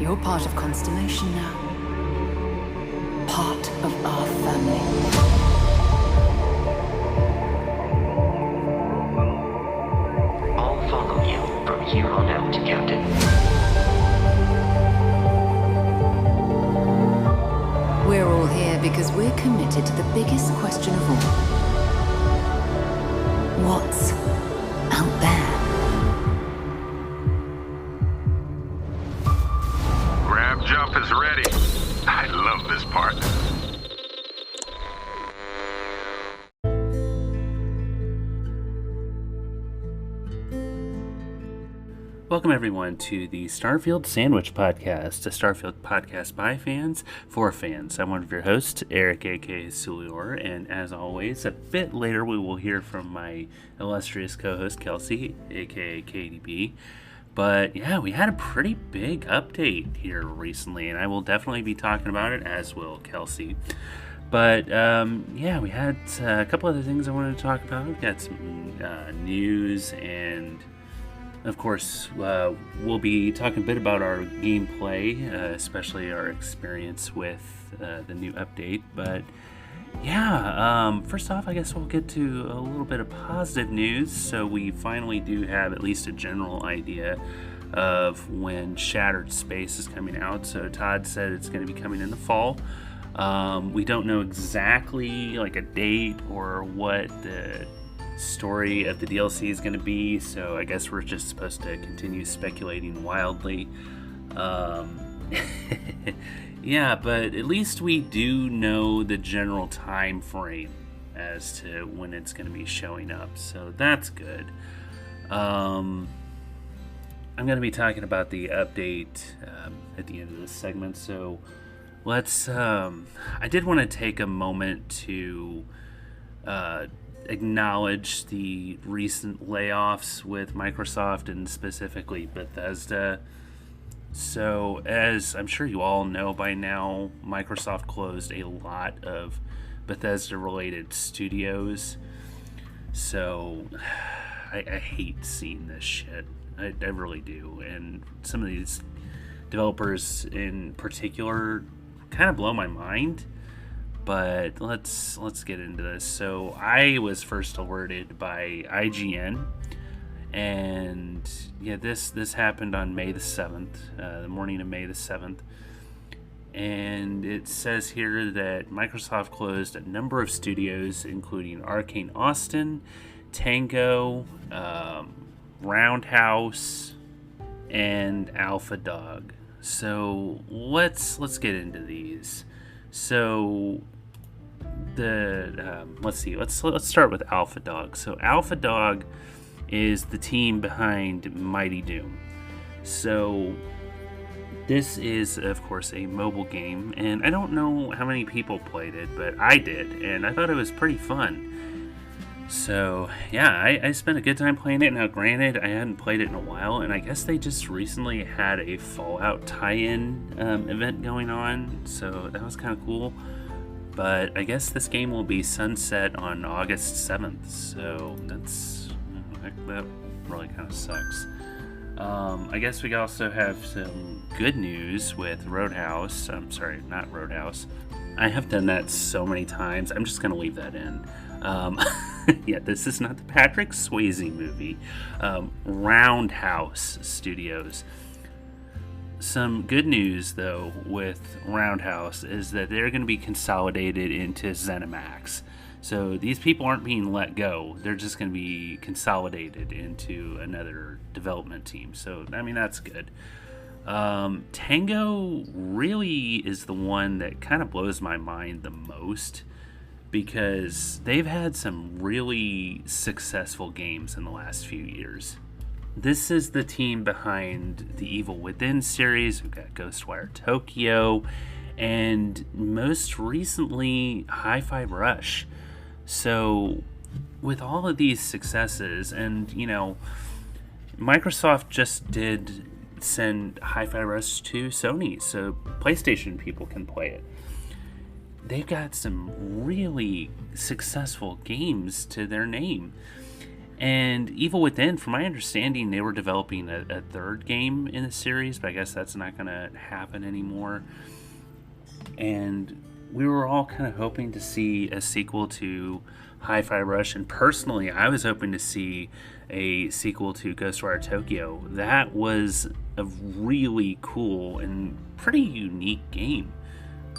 You're part of Constellation now. Part of our family. I'll follow you from here on out, Captain. We're all here because we're committed to the biggest question of all. What's out there? Grab jump is ready. I love this part. Welcome everyone to the Starfield Sandwich Podcast, a Starfield podcast by fans for fans. I'm one of your hosts, Eric aka Sulior, and as always, a bit later we will hear from my illustrious co-host Kelsey, aka KDB. But yeah, we had a pretty big update here recently, and I will definitely be talking about it, as will Kelsey. But yeah, we had a couple other things I wanted to talk about. We got some news, and of course, we'll be talking a bit about our gameplay, especially our experience with the new update. But yeah, first off, I guess we'll get to a little bit of positive news. So we finally do have at least a general idea of when Shattered Space is coming out. So Todd said it's going to be coming in the fall. We don't know exactly like a date or what the story of the DLC is going to be, so I guess we're just supposed to continue speculating wildly. Yeah, but at least we do know the general time frame as to when it's going to be showing up, so that's good. I'm going to be talking about the update at the end of this segment, so let's I did want to take a moment to acknowledge the recent layoffs with Microsoft and specifically Bethesda. So, as I'm sure you all know by now, Microsoft closed a lot of Bethesda-related studios. So, I hate seeing this shit. I really do. And some of these developers in particular kind of blow my mind. But let's get into this. So I was first alerted by IGN, and yeah, this happened on May the 7th, the morning of May the 7th, and it says here that Microsoft closed a number of studios, including Arcane Austin, Tango, Roundhouse, and Alpha Dog. So let's get into these. So let's see. Let's start with Alpha Dog. So Alpha Dog is the team behind Mighty Doom. So this is, of course, a mobile game, and I don't know how many people played it, but I did, and I thought it was pretty fun. So yeah, I spent a good time playing it. Now, granted, I hadn't played it in a while, and I guess they just recently had a Fallout tie-in event going on, so that was kind of cool. But I guess this game will be sunset on August 7th, so that really kind of sucks. I guess we also have some good news with Roadhouse. I'm sorry, not Roadhouse. I have done that so many times. I'm just going to leave that in. Yeah, this is not the Patrick Swayze movie. Roundhouse Studios. Some good news, though, with Roundhouse is that they're going to be consolidated into ZeniMax. So these people aren't being let go. They're just going to be consolidated into another development team. So, I mean, that's good. Tango really is the one that kind of blows my mind the most, because they've had some really successful games in the last few years. This is the team behind the Evil Within series. We've got Ghostwire Tokyo, and most recently, Hi-Fi Rush. So, with all of these successes, and, you know, Microsoft just did send Hi-Fi Rush to Sony, so PlayStation people can play it. They've got some really successful games to their name. And Evil Within, from my understanding, they were developing a third game in the series, but I guess that's not going to happen anymore. And we were all kind of hoping to see a sequel to Hi-Fi Rush, and personally, I was hoping to see a sequel to Ghostwire Tokyo. That was a really cool and pretty unique game,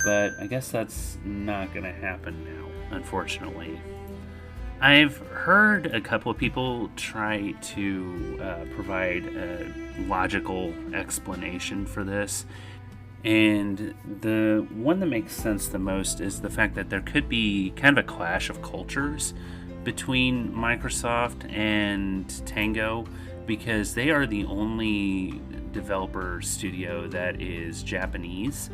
but I guess that's not going to happen now, unfortunately. I've heard a couple of people try to provide a logical explanation for this, and the one that makes sense the most is the fact that there could be kind of a clash of cultures between Microsoft and Tango, because they are the only developer studio that is Japanese.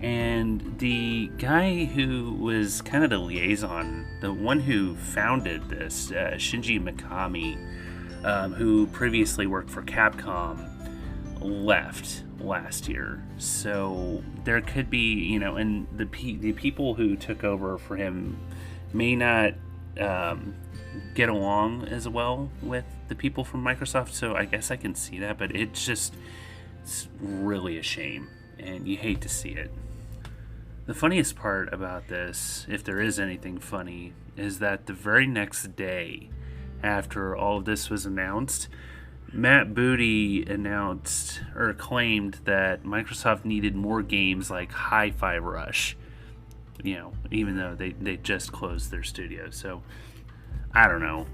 And the guy who was kind of the liaison, the one who founded this, Shinji Mikami, who previously worked for Capcom, left last year. So there could be, and the people who took over for him may not get along as well with the people from Microsoft. So I guess I can see that, but it's really a shame, and you hate to see it. The funniest part about this, if there is anything funny, is that the very next day after all of this was announced, Matt Booty announced or claimed that Microsoft needed more games like Hi-Fi Rush, even though they just closed their studio. So I don't know.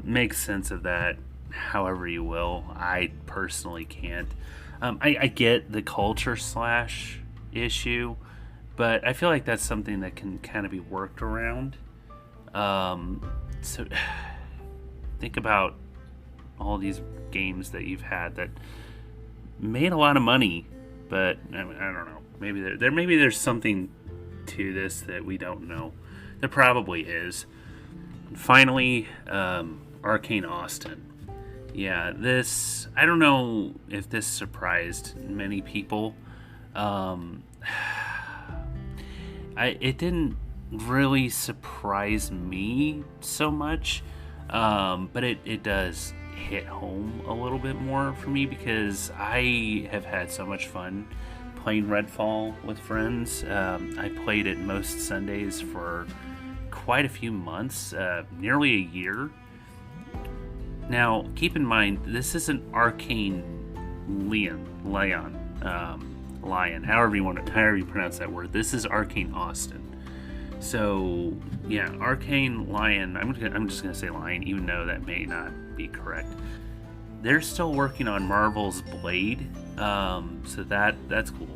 Make sense of that however you will. I personally can't. I get the culture slash issue, but I feel like that's something that can kind of be worked around. So think about all these games that you've had that made a lot of money, but I don't know. Maybe there's something to this that we don't know. There probably is. And finally, Arcane Austin. Yeah, I don't know if this surprised many people. It didn't really surprise me so much, but it does hit home a little bit more for me, because I have had so much fun playing Redfall with friends. I played it most Sundays for quite a few months, nearly a year. Now, keep in mind, this is an Arcane Lion, however you pronounce that word. This is Arcane Austin. So yeah, Arcane Lion. I'm just gonna say Lion, even though that may not be correct. They're still working on Marvel's Blade, so that's cool.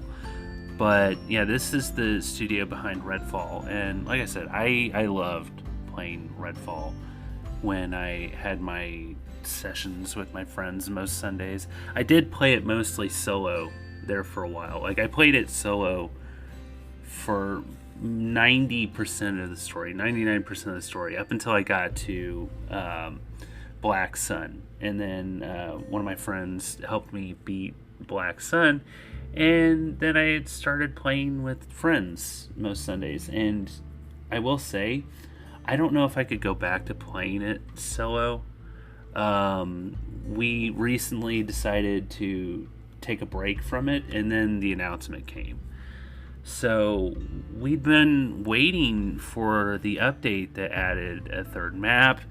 But yeah, this is the studio behind Redfall, and like I said, I loved playing Redfall when I had my sessions with my friends most Sundays. I did play it mostly solo there for a while. Like, I played it solo for 90% of the story, 99% of the story, up until I got to Black Sun. And then one of my friends helped me beat Black Sun, and then I had started playing with friends most Sundays. And I will say, I don't know if I could go back to playing it solo. We recently decided to take a break from it, and then the announcement came. So we've been waiting for the update that added a third map,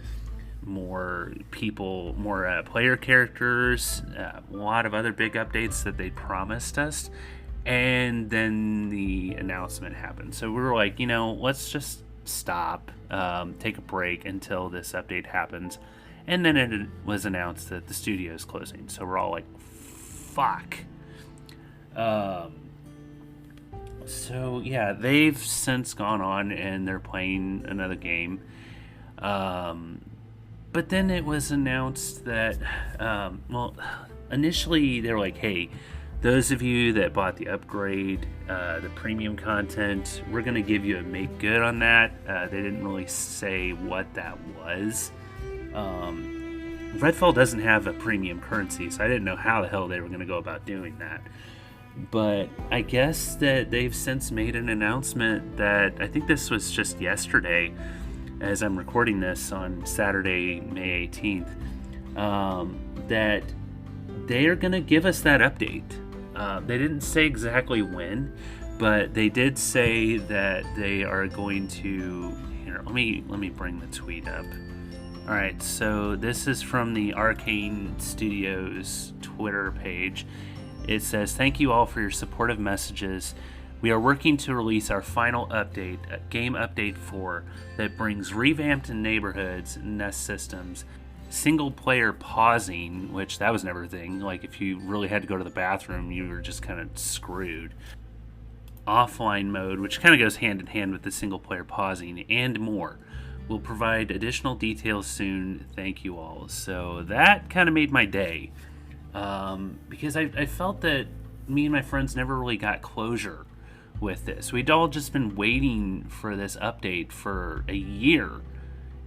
more people, more player characters, a lot of other big updates that they promised us, and then the announcement happened. So we were like, let's just stop, take a break until this update happens. And then it was announced that the studio is closing. So we're all like, fuck. So yeah, they've since gone on and they're playing another game. But then it was announced that, initially they were like, hey, those of you that bought the upgrade, the premium content, we're going to give you a make good on that. They didn't really say what that was. Redfall doesn't have a premium currency, so I didn't know how the hell they were going to go about doing that. But I guess that they've since made an announcement that, I think this was just yesterday, as I'm recording this on Saturday, May 18th, that they are going to give us that update. They didn't say exactly when, but they did say that they are going to... Here, let me bring the tweet up. All right, so this is from the Arcane Studios Twitter page. It says, "Thank you all for your supportive messages. We are working to release our final update, Game Update 4, that brings revamped neighborhoods, nest systems, single-player pausing," which that was never a thing. Like, if you really had to go to the bathroom, you were just kind of screwed. Offline mode, which kind of goes hand in hand with the single-player pausing, and more. We'll provide additional details soon. Thank you all. So that kind of made my day. Because I felt that me and my friends never really got closure with this. We'd all just been waiting for this update for a year,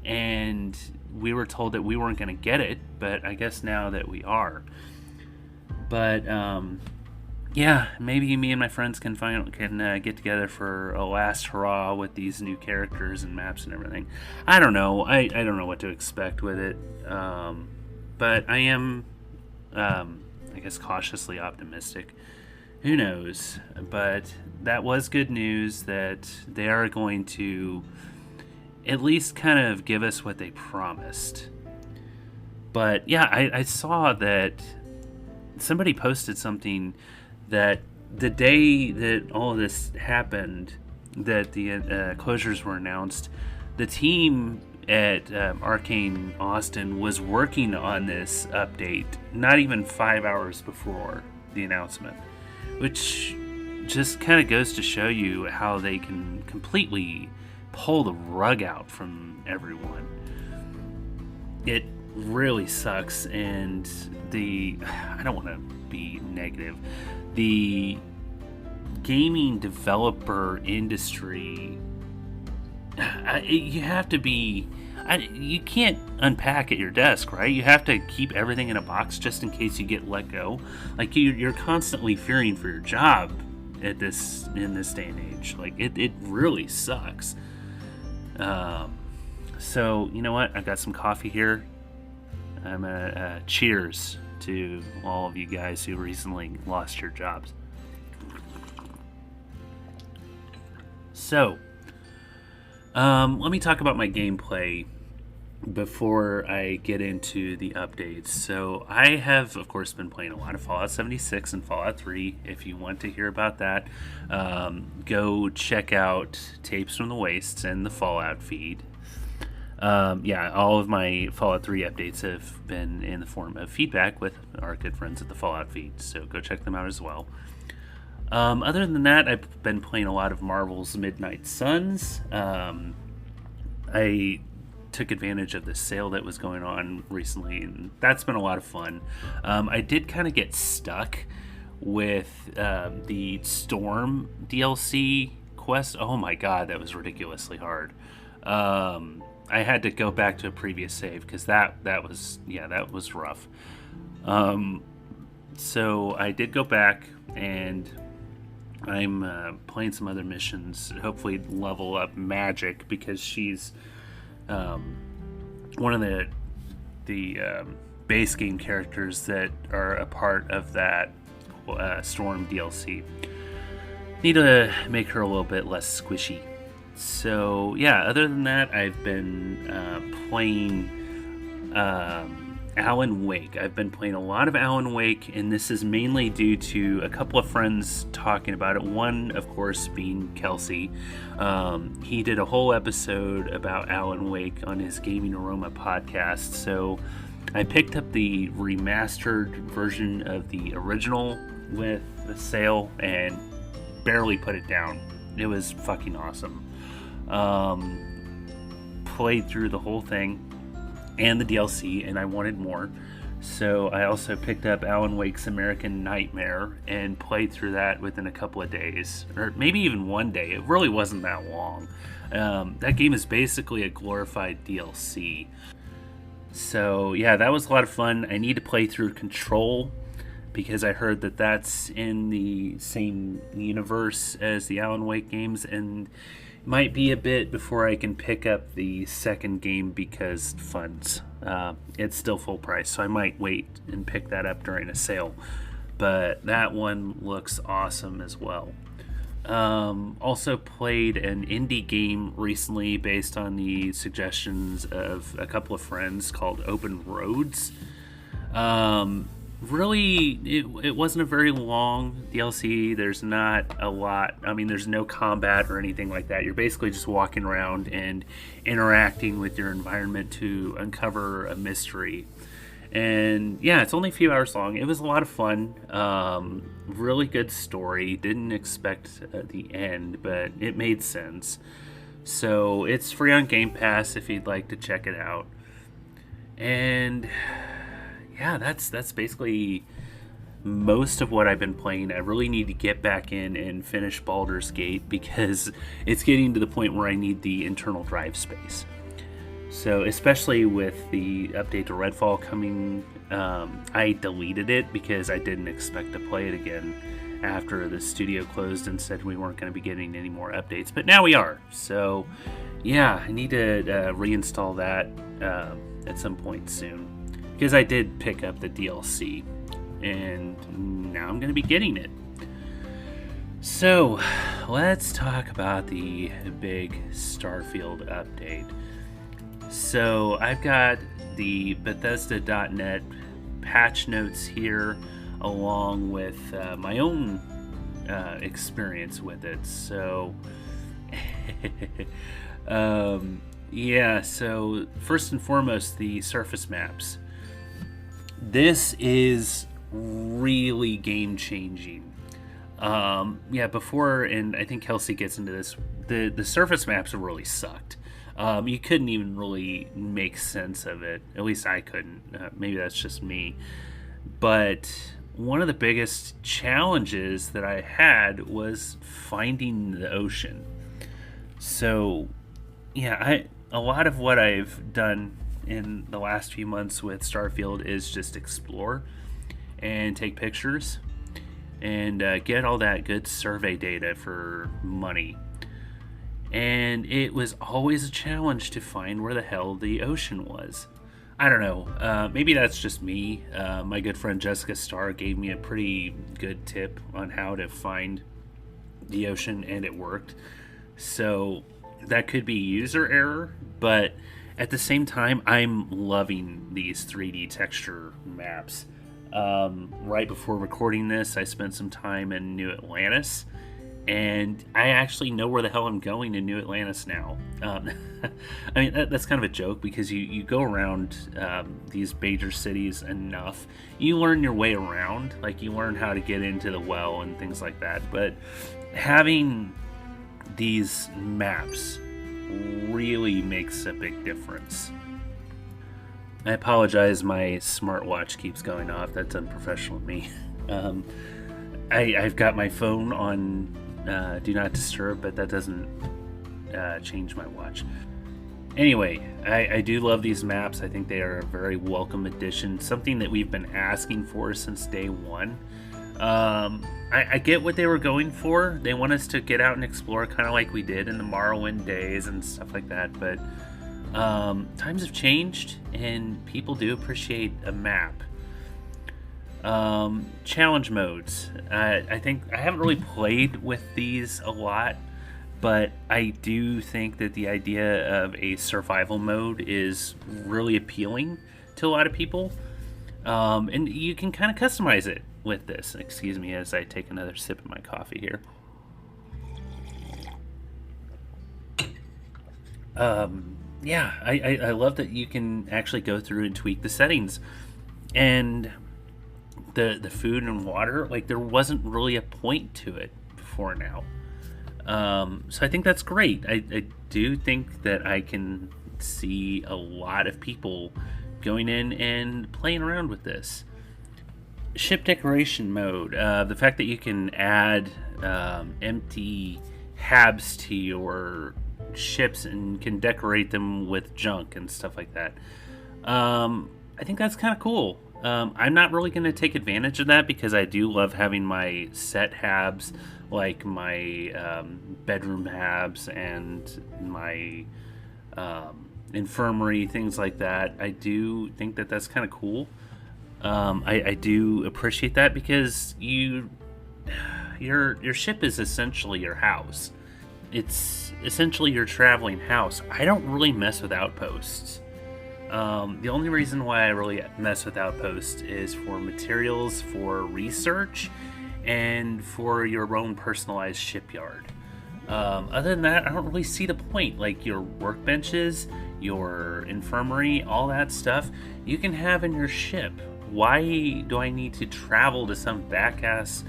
and we were told that we weren't going to get it, but I guess now that we are. But yeah, maybe me and my friends can get together for a last hurrah with these new characters and maps and everything. I don't know. I don't know what to expect with it, but I am, I guess, cautiously optimistic. Who knows? But that was good news that they are going to at least kind of give us what they promised. But yeah, I saw that somebody posted something that the day that all of this happened, that the closures were announced, the team at Arcane Austin was working on this update not even 5 hours before the announcement, which just kind of goes to show you how they can completely pull the rug out from everyone. It really sucks, and I don't want to be negative, the gaming developer industry, you have to be, you can't unpack at your desk, right? You have to keep everything in a box just in case you get let go. Like, you're constantly fearing for your job in this day and age. Like, it really sucks. So you know what? I've got some coffee here. I'm cheers to all of you guys who recently lost your jobs. So, let me talk about my gameplay before I get into the updates. So, I have, of course, been playing a lot of Fallout 76 and Fallout 3. If you want to hear about that, go check out Tapes from the Wastes and the Fallout feed. Yeah, all of my Fallout 3 updates have been in the form of feedback with our good friends at the Fallout feed, so go check them out as well. Other than that, I've been playing a lot of Marvel's Midnight Suns. I took advantage of the sale that was going on recently, and that's been a lot of fun. I did kind of get stuck with the Storm DLC quest. Oh my god, that was ridiculously hard. I had to go back to a previous save because that was rough. So I did go back, and I'm playing some other missions. Hopefully level up Magic, because she's one of the base game characters that are a part of that Storm DLC. Need to make her a little bit less squishy. So yeah, other than that, I've been playing Alan Wake. I've been playing a lot of Alan Wake, and this is mainly due to a couple of friends talking about it. One, of course, being Kelsey. He did a whole episode about Alan Wake on his Gaming Aroma podcast. So I picked up the remastered version of the original with the sale and barely put it down. It was fucking awesome. Played through the whole thing and the DLC, and I wanted more, so I also picked up Alan Wake's American Nightmare and played through that within a couple of days, or maybe even one day. It really wasn't that long. That game is basically a glorified DLC. So yeah, that was a lot of fun. I need to play through Control, because I heard that that's in the same universe as the Alan Wake games, and Might be a bit before I can pick up the second game because funds. It's still full price, so I might wait and pick that up during a sale. But that one looks awesome as well. Also played an indie game recently based on the suggestions of a couple of friends called Open Roads. Really, it wasn't a very long DLC. There's not a lot. I mean, there's no combat or anything like that. You're basically just walking around and interacting with your environment to uncover a mystery. And yeah, it's only a few hours long. It was a lot of fun. Really good story. Didn't expect the end, but it made sense. So it's free on Game Pass if you'd like to check it out. And yeah, that's basically most of what I've been playing. I really need to get back in and finish Baldur's Gate because it's getting to the point where I need the internal drive space. So especially with the update to Redfall coming, I deleted it because I didn't expect to play it again after the studio closed and said we weren't going to be getting any more updates. But now we are. So yeah, I need to reinstall that at some point soon. Because I did pick up the DLC, and now I'm going to be getting it. So, let's talk about the big Starfield update. So, I've got the Bethesda.net patch notes here, along with my own experience with it. So, yeah, so first and foremost, the surface maps. This is really game-changing. Before, and I think Kelsey gets into this, the surface maps really sucked. You couldn't even really make sense of it. At least I couldn't. Maybe that's just me. But one of the biggest challenges that I had was finding the ocean. So, yeah, a lot of what I've done in the last few months with Starfield is just explore and take pictures and get all that good survey data for money. And it was always a challenge to find where the hell the ocean was. I don't know, maybe that's just me. My good friend Jessica Starr gave me a pretty good tip on how to find the ocean, and it worked. So that could be user error, but at the same time, I'm loving these 3D texture maps. Right before recording this, I spent some time in New Atlantis, and I actually know where the hell I'm going in New Atlantis now. I mean, that's kind of a joke because you go around these major cities enough, you learn your way around, like you learn how to get into the well and things like that, but having these maps really makes a big difference. I apologize, my smartwatch keeps going off. That's unprofessional of me. I've got my phone on Do Not Disturb, but that doesn't change my watch. Anyway, I do love these maps. I think they are a very welcome addition, something that we've been asking for since day one. I get what they were going for. They want us to get out and explore kind of like we did in the Morrowind days and stuff like that, but times have changed and people do appreciate a map. Challenge modes. I think I haven't really played with these a lot, but I do think that the idea of a survival mode is really appealing to a lot of people. And you can kind of customize it with this. Excuse me as I take another sip of my coffee here. I love that you can actually go through and tweak the settings. And the food and water, like there wasn't really a point to it before now. So I think that's great. I do think that I can see a lot of people going in and playing around with this. Ship decoration mode. The fact that you can add empty habs to your ships and can decorate them with junk and stuff like that. I think that's kind of cool. I'm not really going to take advantage of that because I do love having my set habs, like my bedroom habs and my infirmary, things like that. I do think that that's kind of cool. I do appreciate that because your ship is essentially your house. It's essentially your traveling house. I don't really mess with outposts. The only reason why I really mess with outposts is for materials, for research, and for your own personalized shipyard. Other than that, I don't really see the point. Like your workbenches, your infirmary, all that stuff, you can have in your ship. Why do I need to travel to some back-ass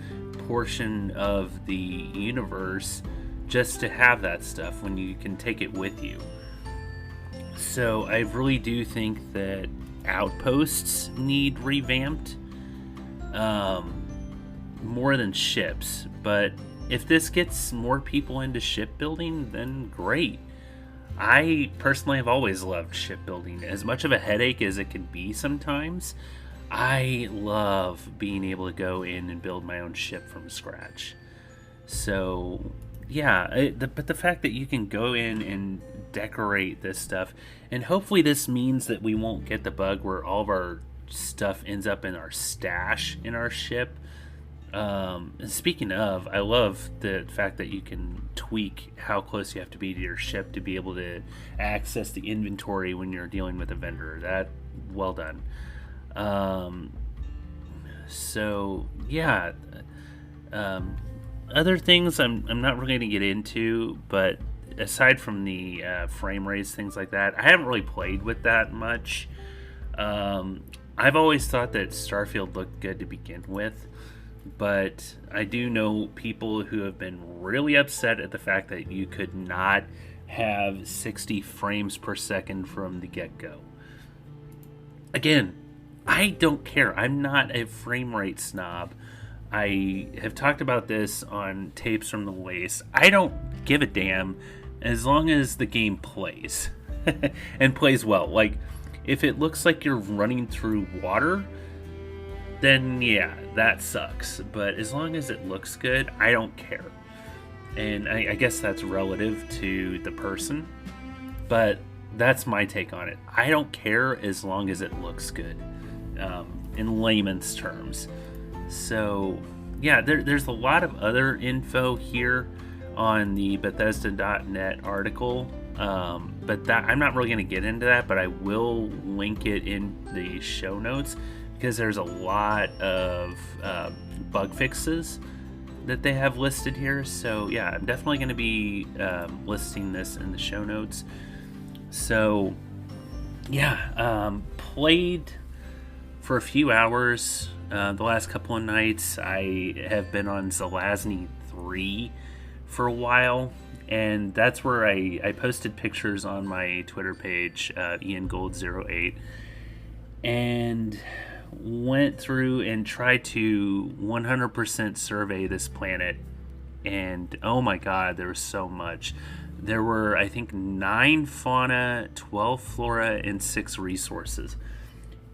portion of the universe just to have that stuff when you can take it with you? So I really do think that outposts need revamped more than ships. But if this gets more people into shipbuilding, then great. I personally have always loved shipbuilding. As much of a headache as it can be sometimes, I love being able to go in and build my own ship from scratch. So yeah, but the fact that you can go in and decorate this stuff, and hopefully this means that we won't get the bug where all of our stuff ends up in our stash in our ship. And speaking of, I love the fact that you can tweak how close you have to be to your ship to be able to access the inventory when you're dealing with a vendor. That, well done. So yeah, other things I'm not really going to get into, but aside from the frame rates, things like that, I haven't really played with that much. I've always thought that Starfield looked good to begin with, but I do know people who have been really upset at the fact that you could not have 60 frames per second from the get-go. Again, I don't care. I'm not a frame rate snob. I have talked about this on Tapes from the Lace. I don't give a damn as long as the game plays and plays well. Like, if it looks like you're running through water, then yeah, that sucks. But as long as it looks good, I don't care. And I guess that's relative to the person, but that's my take on it. I don't care as long as it looks good, in layman's terms. So yeah, there's a lot of other info here on the Bethesda.net article, but that I'm not really going to get into that, but I will link it in the show notes because there's a lot of bug fixes that they have listed here. So yeah, I'm definitely going to be listing this in the show notes. So yeah, played for a few hours the last couple of nights. I have been on Zelazny 3 for a while, and that's where I posted pictures on my Twitter page, IanGold08, and went through and tried to 100% survey this planet, and oh my god, there was so much. There were, I think, 9 fauna, 12 flora, and 6 resources.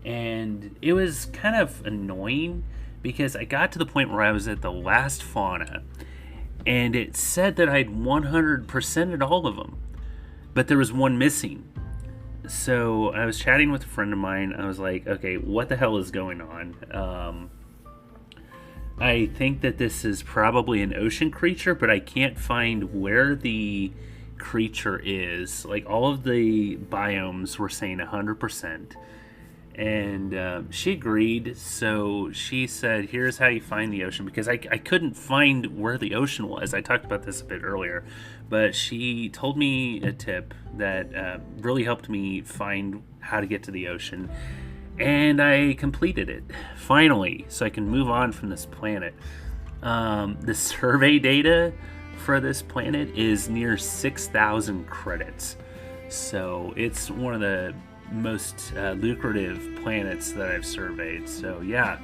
And it was kind of annoying because I got to the point where I was at the last fauna, and it said that I'd 100%ed all of them, but there was one missing. So I was chatting with a friend of mine. I was like, okay, what the hell is going on? I think that this is probably an ocean creature, but I can't find where the creature is. Like, all of the biomes were saying 100%. And she agreed, so she said, here's how you find the ocean, because I couldn't find where the ocean was. I talked about this a bit earlier, but she told me a tip that really helped me find how to get to the ocean, and I completed it, finally, so I can move on from this planet. The survey data for this planet is near 6,000 credits, so it's one of the most lucrative planets that I've surveyed. So yeah,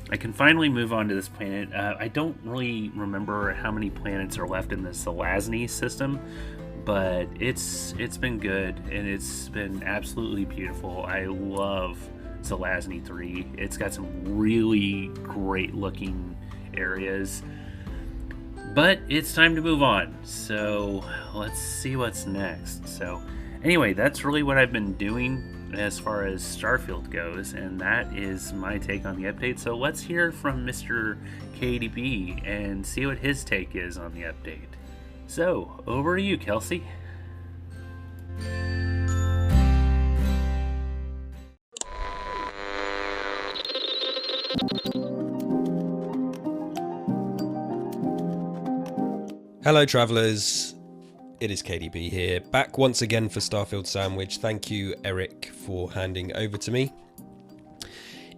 I can finally move on to this planet. I don't really remember how many planets are left in the Zelazny system, but it's been good, and it's been absolutely beautiful. I love Zelazny 3. It's got some really great looking areas. But it's time to move on, so let's see what's next. So anyway, that's really what I've been doing as far as Starfield goes, and that is my take on the update. So let's hear from Mr. KDB and see what his take is on the update. So, over to you, Kelsey. Hello travellers, it is KDB here, back once again for Starfield Sandwich. Thank you, Eric, for handing over to me.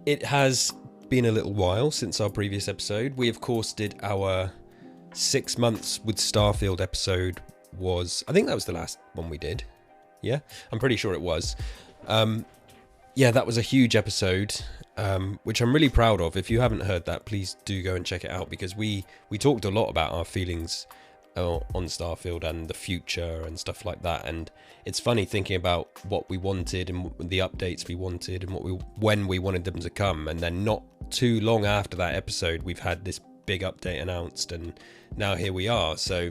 It has been a little while since our previous episode. We of course did our 6 months with Starfield episode. I think that was the last one we did. Yeah, I'm pretty sure it was. Yeah, that was a huge episode, which I'm really proud of. If you haven't heard that, please do go and check it out, because we talked a lot about our feelings on Starfield and the future and stuff like that. And it's funny thinking about what we wanted and the updates we wanted and when we wanted them to come, and then not too long after that episode we've had this big update announced, and now here we are. So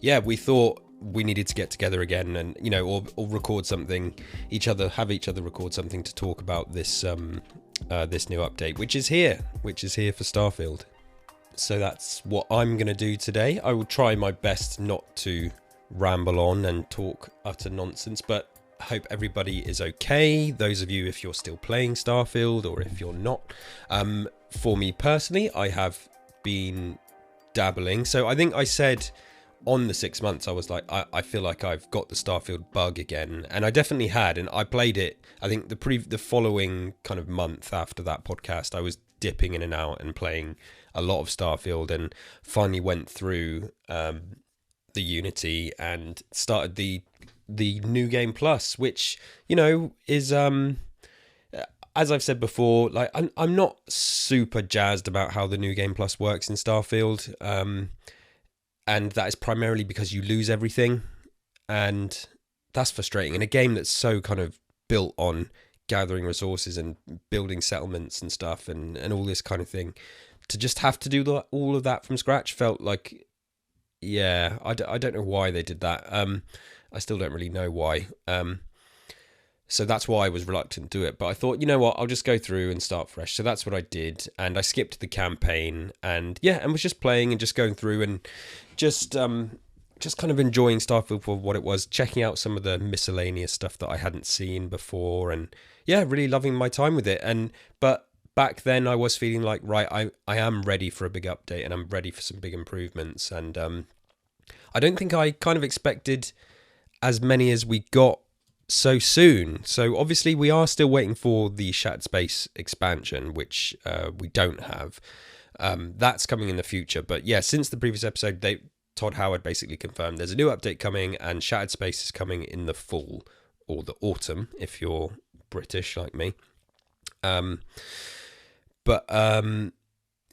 yeah, we thought we needed to get together again and, you know, or record something, have each other record something to talk about this this new update, which is here for Starfield. So that's what I'm going to do today. I will try my best not to ramble on and talk utter nonsense, but I hope everybody is okay. Those of you, if you're still playing Starfield, or if you're not. For me personally, I have been dabbling. So I think I said on the 6 months, I was like, I feel like I've got the Starfield bug again, and I definitely had. And I played it, I think the following kind of month after that podcast, I was dipping in and out and playing a lot of Starfield, and finally went through the Unity and started the New Game Plus, which, you know, is as I've said before, like I'm not super jazzed about how the New Game Plus works in Starfield, and that is primarily because you lose everything, and that's frustrating in a game that's so kind of built on gathering resources and building settlements and stuff and all this kind of thing. To just have to do all of that from scratch felt like, yeah, I don't know why they did that. I still don't really know why. So that's why I was reluctant to do it. But I thought, you know what, I'll just go through and start fresh. So that's what I did. And I skipped the campaign and was just playing and just going through and just kind of enjoying Starfield for what it was, checking out some of the miscellaneous stuff that I hadn't seen before, and yeah, really loving my time with it. But back then I was feeling like, right, I am ready for a big update and I'm ready for some big improvements. And I don't think I kind of expected as many as we got so soon. So obviously we are still waiting for the Shattered Space expansion, which we don't have. That's coming in the future. But yeah, since the previous episode, Todd Howard basically confirmed there's a new update coming, and Shattered Space is coming in the fall, or the autumn if you're British like me.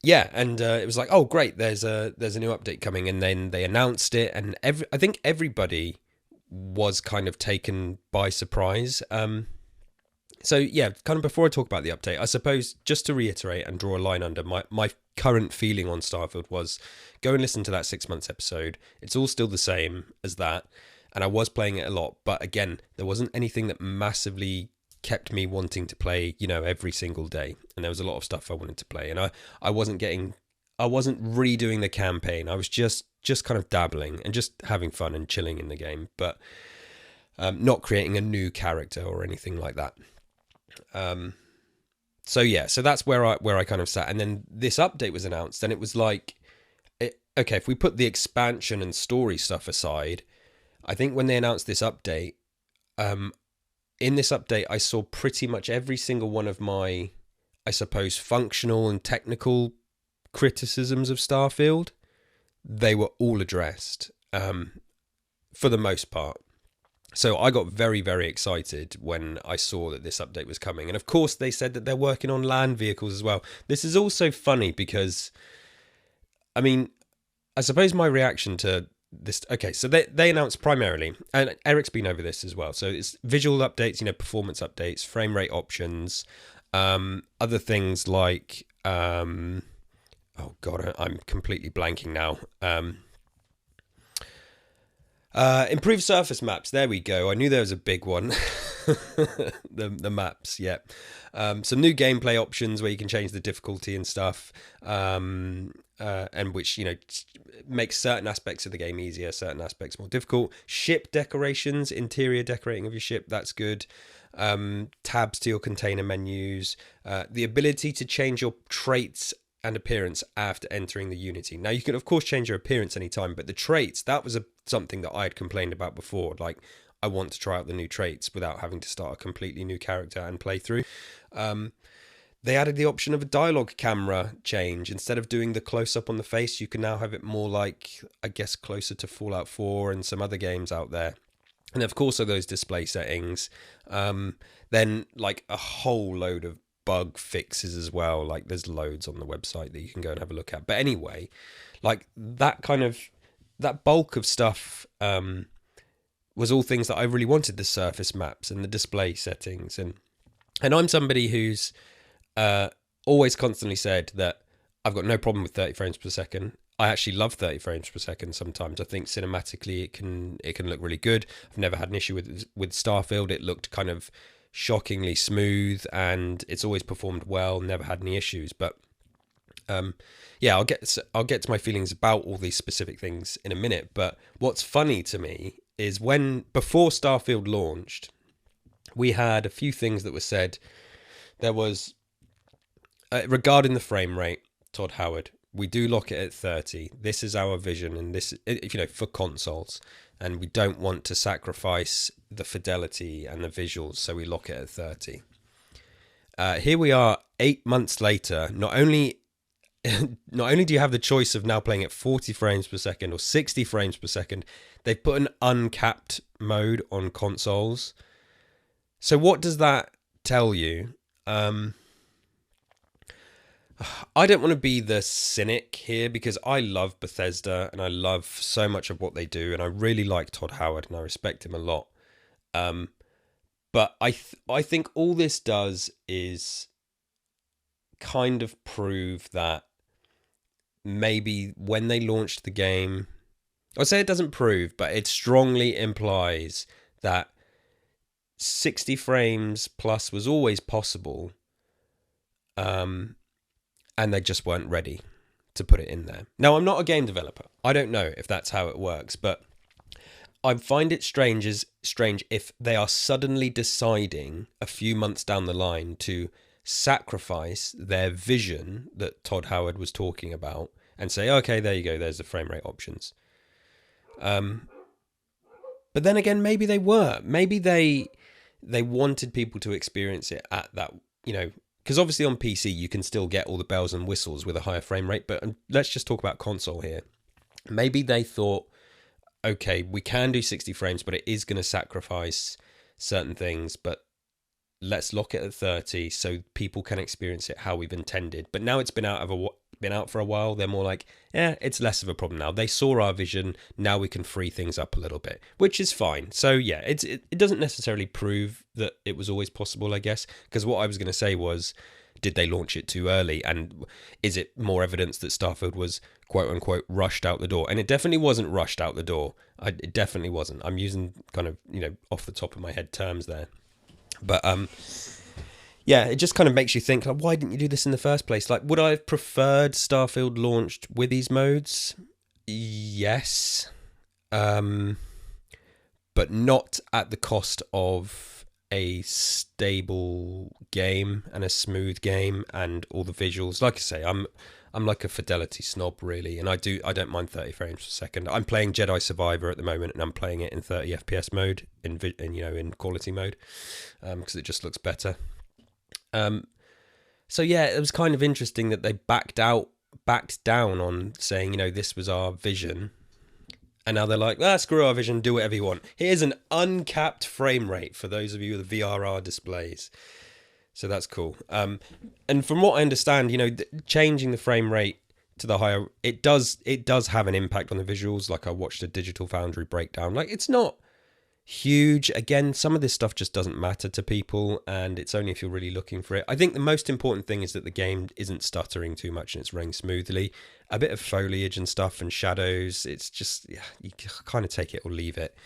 Yeah, and it was like, oh great, there's a new update coming, and then they announced it, and I think everybody was kind of taken by surprise. So yeah, kind of before I talk about the update, I suppose just to reiterate and draw a line under my current feeling on Starfield was, go and listen to that 6 months episode. It's all still the same as that, and I was playing it a lot, but again, there wasn't anything that massively kept me wanting to play, you know, every single day. And there was a lot of stuff I wanted to play, and I wasn't redoing the campaign. I was just kind of dabbling and just having fun and chilling in the game, but not creating a new character or anything like that. So yeah, so that's where I kind of sat. And then this update was announced, and it was like, okay, if we put the expansion and story stuff aside, I think when they announced this update, in this update, I saw pretty much every single one of my, I suppose, functional and technical criticisms of Starfield. They were all addressed, for the most part. So I got very, very excited when I saw that this update was coming. And of course, they said that they're working on land vehicles as well. This is also funny because, I mean, I suppose my reaction to this. Okay, so they announced primarily, and Eric's been over this as well. So it's visual updates, performance updates, frame rate options, other things like oh god, I'm completely blanking now. Improved surface maps. There we go. I knew there was a big one. the maps, yeah. Some new gameplay options where you can change the difficulty and stuff, and which makes certain aspects of the game easier, certain aspects more difficult. Ship decorations, interior decorating of your ship. That's good. Tabs to your container menus. The ability to change your traits and appearance after entering the Unity. Now you can of course change your appearance anytime, but the traits, that was something that I had complained about before. Like, I want to try out the new traits without having to start a completely new character and play through. They added the option of a dialogue camera change. Instead of doing the close-up on the face, you can now have it more like, I guess, closer to Fallout 4 and some other games out there. And of course, are those display settings. Then like a whole load of bug fixes as well. Like, there's loads on the website that you can go and have a look at. But anyway, like that bulk of stuff was all things that I really wanted: the surface maps and the display settings. And I'm somebody who's always constantly said that I've got no problem with 30 frames per second. I actually love 30 frames per second sometimes. I think cinematically it can look really good. I've never had an issue with Starfield. It looked kind of shockingly smooth and it's always performed well, never had any issues. But yeah, I'll get to my feelings about all these specific things in a minute. But what's funny to me is before Starfield launched, we had a few things that were said. There was regarding the frame rate, Todd Howard, we do lock it at 30. This is our vision, and this, for consoles, and we don't want to sacrifice the fidelity and the visuals, so we lock it at 30. Here we are 8 months later. Not only do you have the choice of now playing at 40 frames per second or 60 frames per second, they've put an uncapped mode on consoles. So what does that tell you? I don't want to be the cynic here, because I love Bethesda and I love so much of what they do, and I really like Todd Howard and I respect him a lot. But I think all this does is kind of prove that maybe when they launched the game, I'd say it doesn't prove, but it strongly implies that 60 frames plus was always possible. And they just weren't ready to put it in there. Now, I'm not a game developer. I don't know if that's how it works, but I find it strange if they are suddenly deciding a few months down the line to sacrifice their vision that Todd Howard was talking about and say, okay, there you go, there's the frame rate options. But then again, maybe they were. Maybe they wanted people to experience it at that, because obviously on PC you can still get all the bells and whistles with a higher frame rate, but let's just talk about console here. Maybe they thought, okay, we can do 60 frames, but it is going to sacrifice certain things, but let's lock it at 30 so people can experience it how we've intended. But now it's been out for a while, they're more like, it's less of a problem now. They saw our vision, now we can free things up a little bit, which is fine. So yeah, it doesn't necessarily prove that it was always possible, I guess, because what I was going to say was, did they launch it too early? And is it more evidence that Starfield was quote unquote rushed out the door? And it definitely wasn't rushed out the door. It definitely wasn't. I'm using kind of, off the top of my head terms there. But yeah, it just kind of makes you think, like, why didn't you do this in the first place? Like, would I have preferred Starfield launched with these modes? Yes. But not at the cost of a stable game and a smooth game and all the visuals. Like I say, I'm like a fidelity snob, really, and I don't mind 30 frames per second. I'm playing Jedi Survivor at the moment, and I'm playing it in 30 FPS mode, in quality mode, because it just looks better. So yeah, it was kind of interesting that they backed down on saying, this was our vision, and now they're like, screw our vision, do whatever you want. Here's an uncapped frame rate for those of you with VRR displays. So that's cool. And from what I understand, changing the frame rate to the higher, it does have an impact on the visuals. Like, I watched a Digital Foundry breakdown. Like, it's not huge. Again, some of this stuff just doesn't matter to people, and it's only if you're really looking for it. I think the most important thing is that the game isn't stuttering too much and it's running smoothly. A bit of foliage and stuff and shadows, it's just, yeah, you kind of take it or leave it.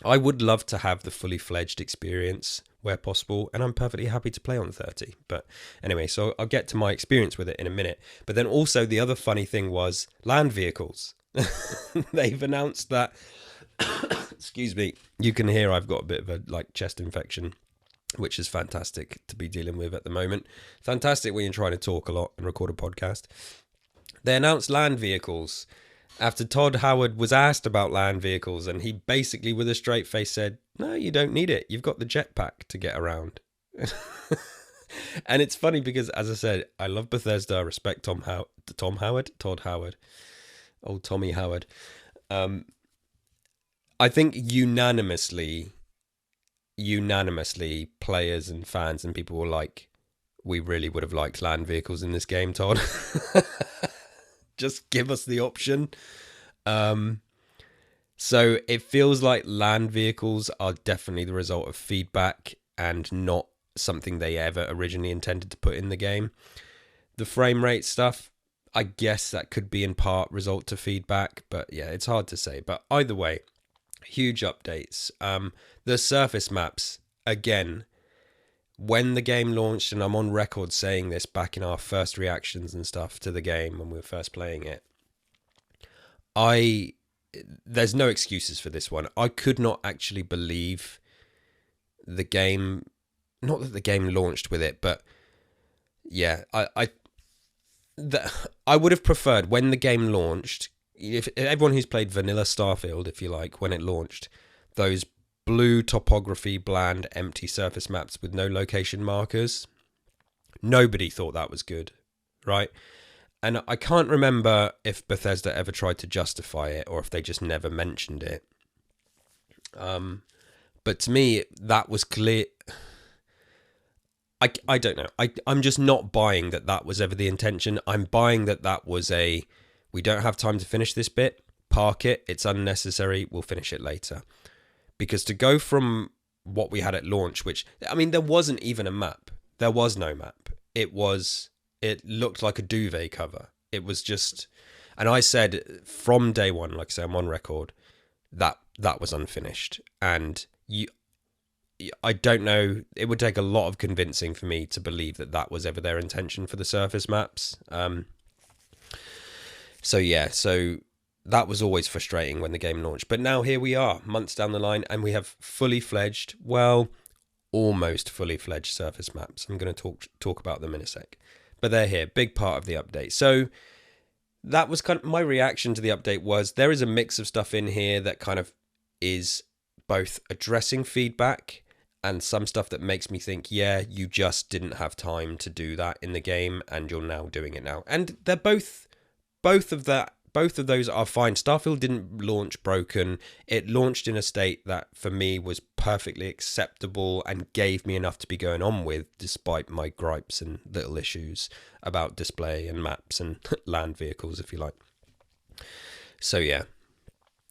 I would love to have the fully fledged experience where possible, and I'm perfectly happy to play on 30. But anyway, so I'll get to my experience with it in a minute. But then also the other funny thing was land vehicles. They've announced that excuse me, you can hear I've got a bit of a chest infection, which is fantastic to be dealing with at the moment. Fantastic when you're trying to talk a lot and record a podcast. They announced land vehicles after Todd Howard was asked about land vehicles, and he basically with a straight face said, no, you don't need it, you've got the jetpack to get around. And it's funny because, as I said, I love Bethesda, I respect Todd Howard, old Tommy Howard. I think unanimously, players and fans and people were like, we really would have liked land vehicles in this game, Todd. Just give us the option. So it feels like land vehicles are definitely the result of feedback and not something they ever originally intended to put in the game. The frame rate stuff, I guess that could be in part result to feedback, but yeah, it's hard to say. But either way, huge updates. The surface maps, again, when the game launched, and I'm on record saying this back in our first reactions and stuff to the game when we were first playing it, there's no excuses for this one. I could not actually believe the game, not that the game launched with it, but yeah, I would have preferred when the game launched, if everyone who's played vanilla Starfield, if you like, when it launched, those blue topography, bland, empty surface maps with no location markers, nobody thought that was good, right? And I can't remember if Bethesda ever tried to justify it or if they just never mentioned it. But to me, that was clear. I don't know. I'm just not buying that was ever the intention. I'm buying that was we don't have time to finish this bit, park it, it's unnecessary, we'll finish it later. Because to go from what we had at launch, which, I mean, there wasn't even a map. There was no map. It looked like a duvet cover. It was just, and I said from day one, like I say, I'm on record, that was unfinished. And I don't know, it would take a lot of convincing for me to believe that was ever their intention for the surface maps. So that was always frustrating when the game launched. But now here we are, months down the line, and we have fully fledged, well, almost fully fledged surface maps. I'm going to talk about them in a sec. But they're here, big part of the update. So that was kind of my reaction to the update. Was there is a mix of stuff in here that kind of is both addressing feedback and some stuff that makes me think, yeah, you just didn't have time to do that in the game and you're now doing it now. And they're both of those are fine. Starfield didn't launch broken. It launched in a state that for me was perfectly acceptable and gave me enough to be going on with, despite my gripes and little issues about display and maps and land vehicles, if you like. So yeah.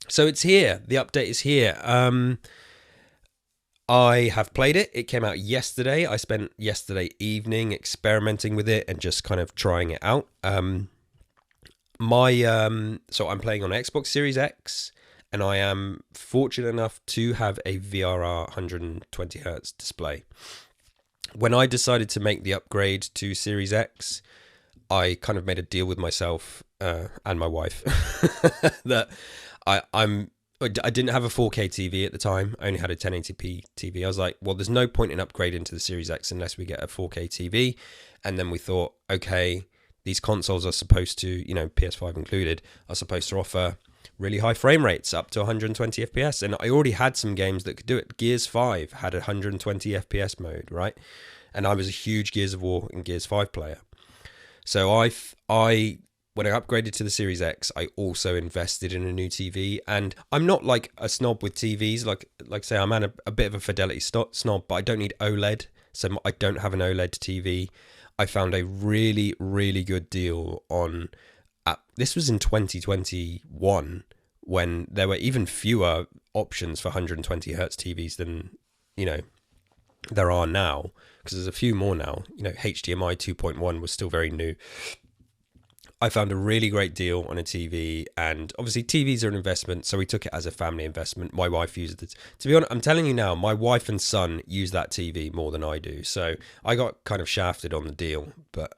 So it's here. The update is here. I have played it. It came out yesterday. I spent yesterday evening experimenting with it and just kind of trying it out. So I'm playing on Xbox Series X, and I am fortunate enough to have a VRR 120 Hz display. When I decided to make the upgrade to Series X, I kind of made a deal with myself and my wife that I didn't have a 4K TV at the time. I only had a 1080p TV. I was like, well, there's no point in upgrading to the Series X unless we get a 4K TV. And then we thought, okay, these consoles are supposed to, PS5 included, are supposed to offer really high frame rates up to 120 FPS. And I already had some games that could do it. Gears 5 had a 120 FPS mode, right? And I was a huge Gears of War and Gears 5 player. So when I upgraded to the Series X, I also invested in a new TV. And I'm not like a snob with TVs. Like I say, I'm a bit of a fidelity snob, but I don't need OLED. So I don't have an OLED TV. I found a really, really good deal on... this was in 2021, when there were even fewer options for 120 hertz TVs than, there are now, because there's a few more now. HDMI 2.1 was still very new. I found a really great deal on a TV, and obviously TVs are an investment, so we took it as a family investment. My wife used it. To be honest, I'm telling you now, my wife and son use that TV more than I do, so I got kind of shafted on the deal. But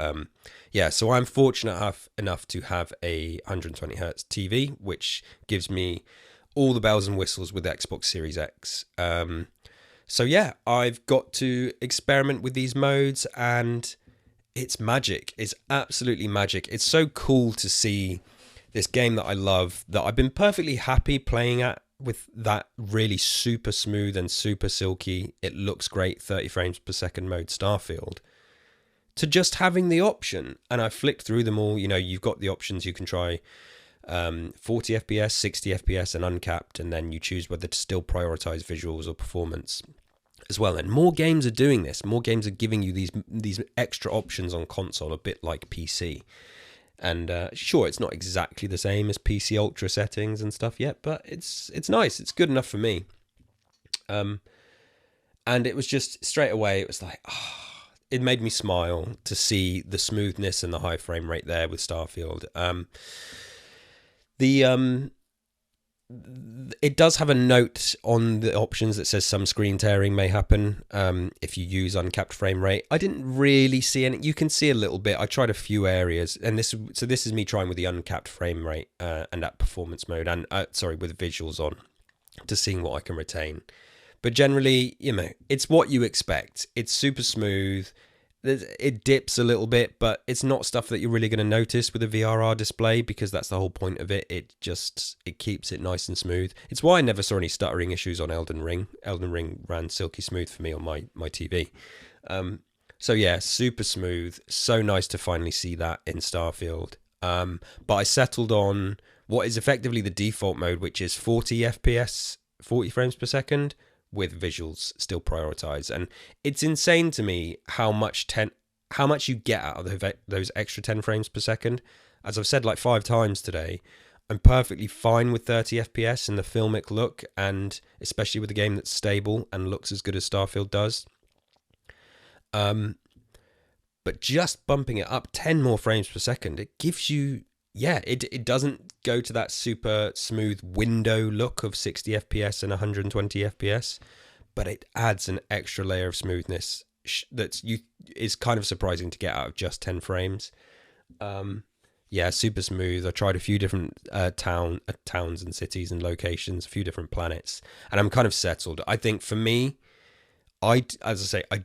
so I'm fortunate enough to have a 120 hertz TV, which gives me all the bells and whistles with the Xbox Series X. So yeah, I've got to experiment with these modes, and it's magic. It's absolutely magic. It's so cool to see this game that I love, that I've been perfectly happy playing at, with that really super smooth and super silky, it looks great, 30 frames per second mode Starfield, to just having the option. And I flicked through them all. You've got the options. You can try 40 FPS, 60 FPS and uncapped, and then you choose whether to still prioritize visuals or performance as well. And more games are doing this. More games are giving you these extra options on console, a bit like PC. And sure, it's not exactly the same as PC Ultra settings and stuff yet, but it's nice. It's good enough for me. And it was just straight away, it was like, it made me smile to see the smoothness and the high frame rate there with Starfield. It does have a note on the options that says some screen tearing may happen if you use uncapped frame rate. I didn't really see any. You can see a little bit. I tried a few areas, and this is me trying with the uncapped frame rate and that performance mode, and with visuals on, to seeing what I can retain. But generally, it's what you expect. It's super smooth. It dips a little bit, but it's not stuff that you're really going to notice with a VRR display, because that's the whole point of it. It keeps it nice and smooth. It's why I never saw any stuttering issues on Elden Ring. Elden Ring ran silky smooth for me on my TV. So yeah, super smooth. So nice to finally see that in Starfield. But I settled on what is effectively the default mode, which is 40 FPS, 40 frames per second, with visuals still prioritized. And it's insane to me how much you get out of those extra 10 frames per second. As I've said like 5 times today, I'm perfectly fine with 30 FPS and the filmic look, and especially with a game that's stable and looks as good as Starfield does. But just bumping it up 10 more frames per second, it gives you, it doesn't go to that super smooth window look of 60 FPS and 120 FPS, but it adds an extra layer of smoothness is kind of surprising to get out of just 10 frames. Super smooth. I tried a few different towns and cities and locations, a few different planets, and I'm kind of settled. I think for me, I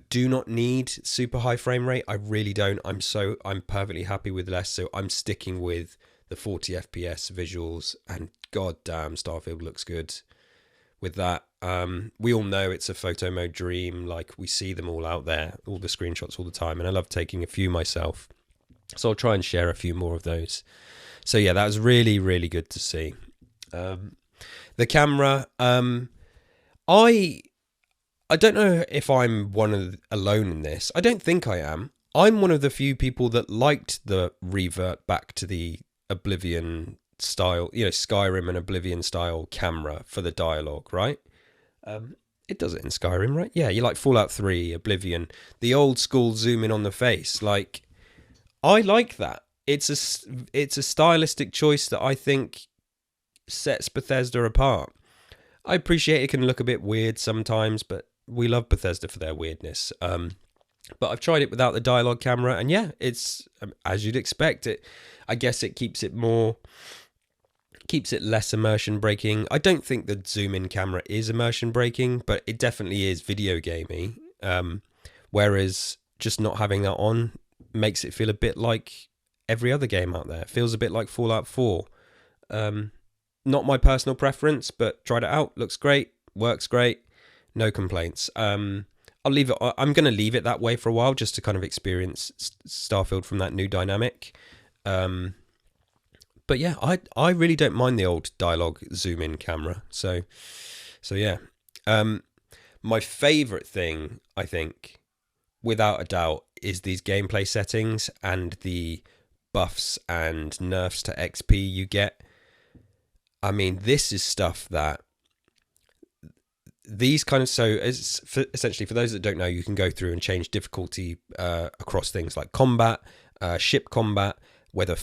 do not need super high frame rate. I really don't. I'm perfectly happy with less, so I'm sticking with the 40 FPS visuals, and goddamn, Starfield looks good with that. We all know it's a photo mode dream. Like, we see them all out there, all the screenshots all the time, and I love taking a few myself. So I'll try and share a few more of those. So yeah, that was really, really good to see. The camera, I don't know if I'm alone in this. I don't think I am. I'm one of the few people that liked the revert back to the Oblivion style, Skyrim and Oblivion style camera for the dialogue, right? It does it in Skyrim, right? Yeah, you like Fallout 3, Oblivion, the old school zoom in on the face. Like, I like that. It's a stylistic choice that I think sets Bethesda apart. I appreciate it can look a bit weird sometimes, but we love Bethesda for their weirdness. But I've tried it without the dialogue camera, and yeah, it's as you'd expect. I guess it keeps it less immersion breaking. I don't think the zoom in camera is immersion breaking, but it definitely is video gamey. Whereas just not having that on makes it feel a bit like every other game out there. It feels a bit like Fallout 4. Not my personal preference, but tried it out. Looks great. Works great. No complaints. I'll leave it. I'm going to leave it that way for a while, just to kind of experience Starfield from that new dynamic. But yeah, I really don't mind the old dialogue zoom in camera. So yeah. My favorite thing, I think, without a doubt, is these gameplay settings and the buffs and nerfs to XP you get. I mean, this is stuff that these kind of, essentially for those that don't know, you can go through and change difficulty across things like combat, ship combat, whether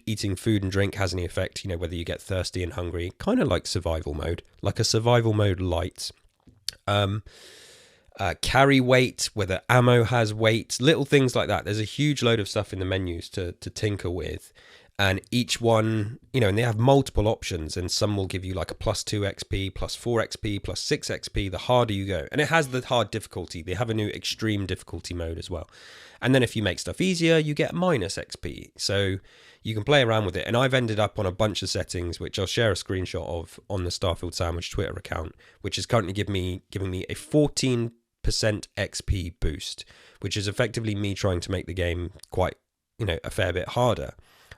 eating food and drink has any effect, whether you get thirsty and hungry, kind of like survival mode, like a survival mode light. Carry weight, whether ammo has weight, little things like that. There's a huge load of stuff in the menus to tinker with. And each one, and they have multiple options, and some will give you like a +2 XP, +4 XP, +6 XP, the harder you go. And it has the hard difficulty. They have a new extreme difficulty mode as well. And then if you make stuff easier, you get -XP. So you can play around with it. And I've ended up on a bunch of settings, which I'll share a screenshot of on the Starfield Sandwich Twitter account, which is currently giving me a 14% XP boost, which is effectively me trying to make the game quite, a fair bit harder.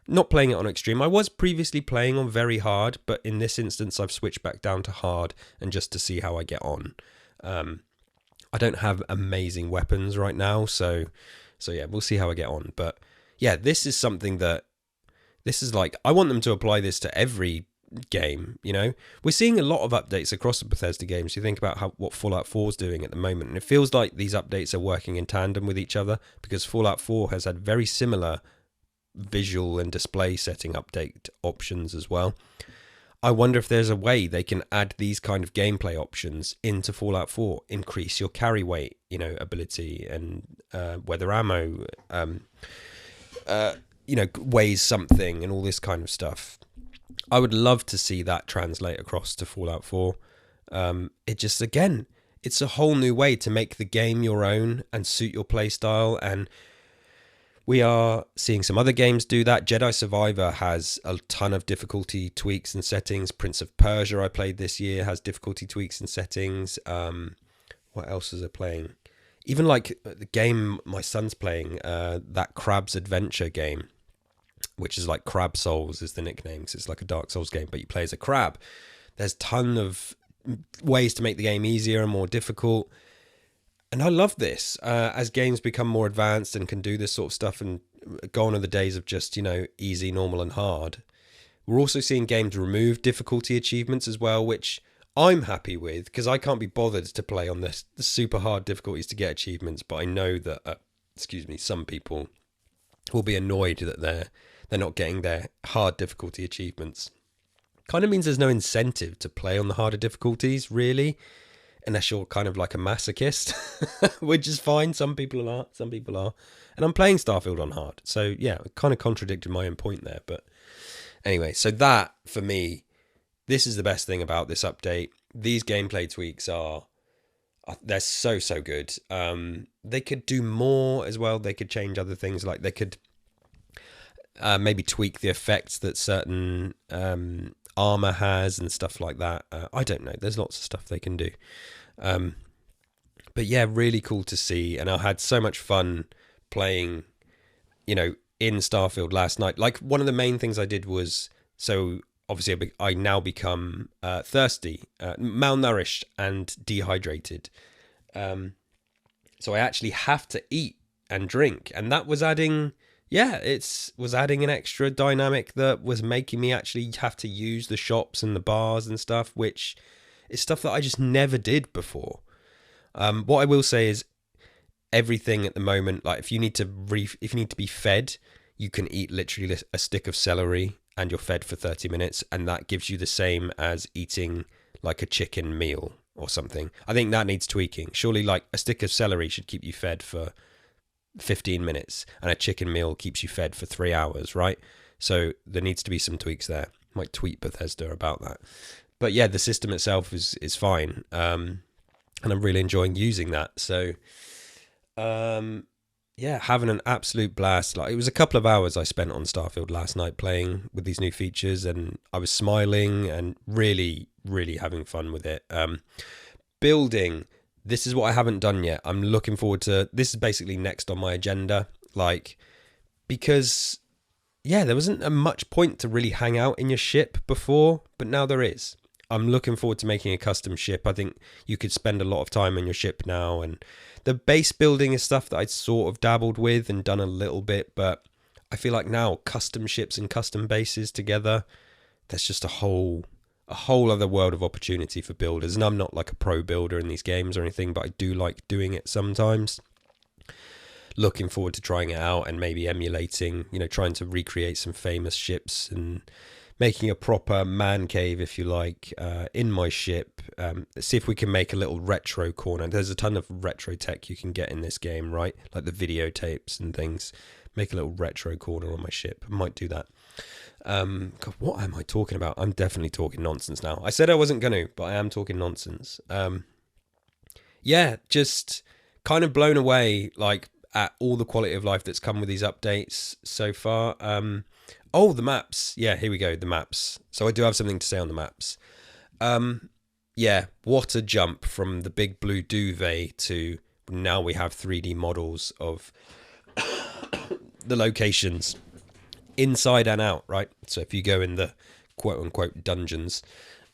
Not playing it on extreme. I was previously playing on very hard, but in this instance, I've switched back down to hard and just to see how I get on. I don't have amazing weapons right now, so yeah, we'll see how I get on. But yeah, this is something I want them to apply this to every game. We're seeing a lot of updates across the Bethesda games. You think about what Fallout 4 is doing at the moment, and it feels like these updates are working in tandem with each other, because Fallout 4 has had very similar visual and display setting update options as well. I wonder if there's a way they can add these kind of gameplay options into Fallout 4, increase your carry weight, ability, and whether ammo, weighs something, and all this kind of stuff. I would love to see that translate across to Fallout 4. It just, again, it's a whole new way to make the game your own and suit your playstyle. And we are seeing some other games do that. Jedi Survivor has a ton of difficulty tweaks and settings. Prince of Persia, I played this year, has difficulty tweaks and settings. What else is it playing? Even like the game my son's playing, that Crab's Adventure game, which is like Crab Souls is the nickname, because it's like a Dark Souls game, but you play as a crab. There's a ton of ways to make the game easier and more difficult. And I love this. As games become more advanced and can do this sort of stuff, and gone are the days of just, easy, normal and hard. We're also seeing games remove difficulty achievements as well, which I'm happy with, because I can't be bothered to play on the super hard difficulties to get achievements. But I know that, some people will be annoyed that they're not getting their hard difficulty achievements. Kind of means there's no incentive to play on the harder difficulties, really, unless you're kind of like a masochist, which is fine. Some people are. And I'm playing Starfield on hard. So yeah, I kind of contradicted my own point there. But anyway, so that, for me, this is the best thing about this update. These gameplay tweaks they're so good. They could do more as well. They could change other things, like they could maybe tweak the effects that certain armor has and stuff like that. I don't know. There's lots of stuff they can do. But yeah, really cool to see. And I had so much fun playing, in Starfield last night. Like, one of the main things I did was, so obviously I now become thirsty, malnourished and dehydrated. So I actually have to eat and drink. And that was adding... Yeah, was adding an extra dynamic that was making me actually have to use the shops and the bars and stuff, which is stuff that I just never did before. What I will say is everything at the moment, like if you need to be fed, you can eat literally a stick of celery and you're fed for 30 minutes, and that gives you the same as eating like a chicken meal or something. I think that needs tweaking. Surely like a stick of celery should keep you fed for 15 minutes and a chicken meal keeps you fed for 3 hours, right? So there needs to be some tweaks there. Might tweet Bethesda about that. But yeah, the system itself is fine. And I'm really enjoying using that. So yeah, having an absolute blast. Like, it was a couple of hours I spent on Starfield last night playing with these new features, and I was smiling and really, really having fun with it. Building. This is what I haven't done yet. I'm looking forward to... This is basically next on my agenda. Like, because, yeah, there wasn't much point to really hang out in your ship before, but now there is. I'm looking forward to making a custom ship. I think you could spend a lot of time in your ship now, and The base building is stuff that I'd sort of dabbled with and done a little bit, but I feel like now custom ships and custom bases together, there's just a whole other world of opportunity for builders. And I'm not like a pro builder in these games or anything, but I do like doing it sometimes. Looking forward to trying it out and maybe emulating, trying to recreate some famous ships and making a proper man cave, if you like, in my ship. See if we can make a little retro corner. There's a ton of retro tech you can get in this game, right? Like the videotapes and things. Make a little retro corner on my ship. I might do that. God, what am I talking about? I'm definitely talking nonsense now. I said I wasn't going to, but I am talking nonsense. Yeah, just kind of blown away, like, at all the quality of life that's come with these updates so far. Oh, the maps. Yeah, here we go, the maps. So I do have something to say on the maps. Yeah, what a jump from the big blue duvet to now we have 3D models of the locations inside and out, right? So if you go in the quote-unquote dungeons,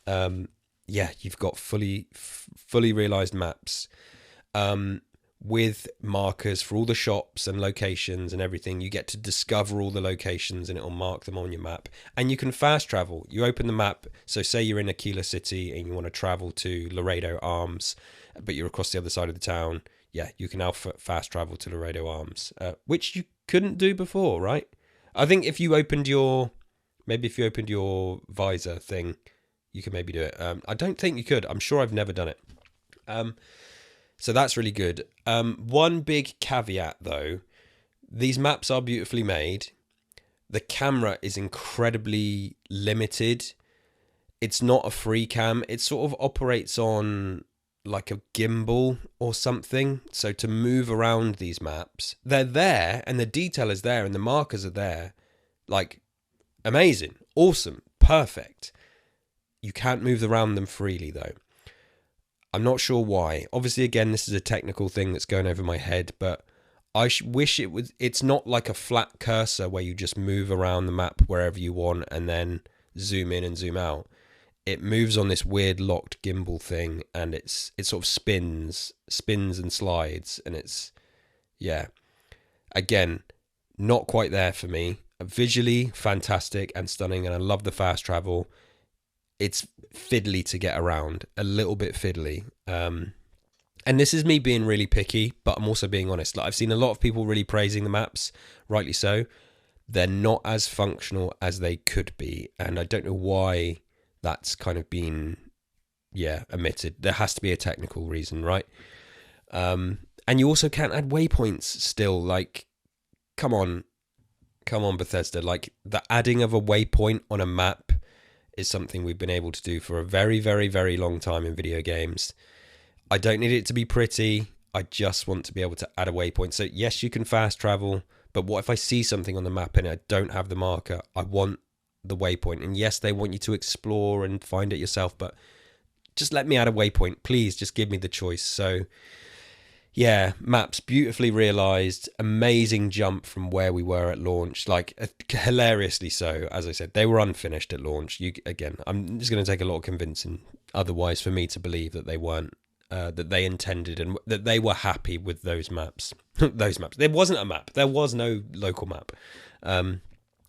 yeah, you've got fully realized maps. With markers for all the shops and locations and everything. You get to discover all the locations and it'll mark them on your map. And you can fast travel. You open the map. So say you're in Aquila City and you want to travel to Laredo Arms, but you're across the other side of the town. Yeah, you can now fast travel to Laredo Arms, which you couldn't do before, right? I think if you opened your visor thing, you could maybe do it. I don't think you could. I'm sure I've never done it. So that's really good. One big caveat, though, these maps are beautifully made. The camera is incredibly limited. It's not a free cam. It sort of operates on like a gimbal or something. So to move around these maps, they're there and the detail is there and the markers are there. Like, amazing, awesome, perfect. You can't move around them freely, though. I'm not sure why. Obviously, again, this is a technical thing that's going over my head, but I wish it was. It's not like a flat cursor where you just move around the map wherever you want and then zoom in and zoom out. It moves on this weird locked gimbal thing, and it sort of spins and slides, and it's, yeah. Again, not quite there for me. Visually fantastic and stunning, and I love the fast travel. It's fiddly to get around, a little bit fiddly. And this is me being really picky, but I'm also being honest. Like, I've seen a lot of people really praising the maps, rightly so. They're not as functional as they could be, and I don't know why that's kind of been, omitted. There has to be a technical reason, right? And you also can't add waypoints still. Like, come on, Bethesda. Like, the adding of a waypoint on a map is something we've been able to do for a very, very, very long time in video games. I don't need it to be pretty. I just want to be able to add a waypoint. So yes, you can fast travel, but what if I see something on the map and I don't have the marker? I want the waypoint. And yes, they want you to explore and find it yourself, but just let me add a waypoint. Please just give me the choice. So yeah, maps beautifully realized, amazing jump from where we were at launch, like hilariously so. As I said, they were unfinished at launch. I'm just going to take a lot of convincing otherwise for me to believe that they weren't, that they intended and that they were happy with those maps. Those maps. There wasn't a map. There was no local map.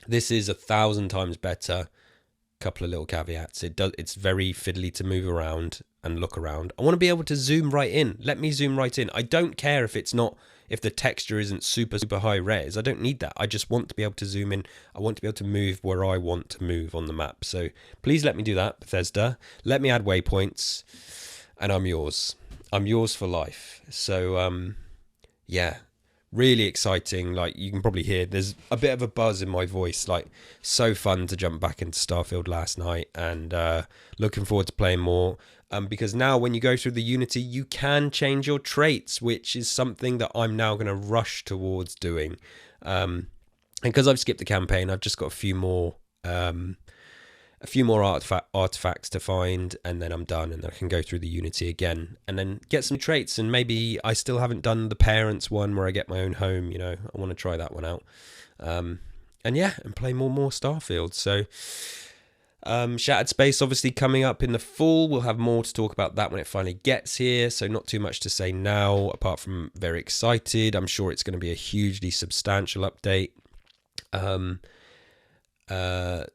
This is 1,000 times better. Couple of little caveats. It's very fiddly to move around and look around. I want to be able to zoom right in. Let me zoom right in. I don't care if the texture isn't super high res. I don't need that. I just want to be able to zoom in. I want to be able to move where I want to move on the map. So please let me do that, Bethesda. Let me add waypoints and I'm yours. I'm yours for life. So yeah, really exciting. Like, you can probably hear there's a bit of a buzz in my voice. Like, so fun to jump back into Starfield last night, and looking forward to playing more. Because now when you go through the Unity, you can change your traits, which is something that I'm now going to rush towards doing. And because I've skipped the campaign, I've just got a few more artifacts to find, and then I'm done, and I can go through the Unity again and then get some traits. And maybe I still haven't done the parents one where I get my own home. I want to try that one out. And play more Starfield. So Shattered Space obviously coming up in the fall. We'll have more to talk about that when it finally gets here, so not too much to say now apart from very excited. I'm sure it's going to be a hugely substantial update.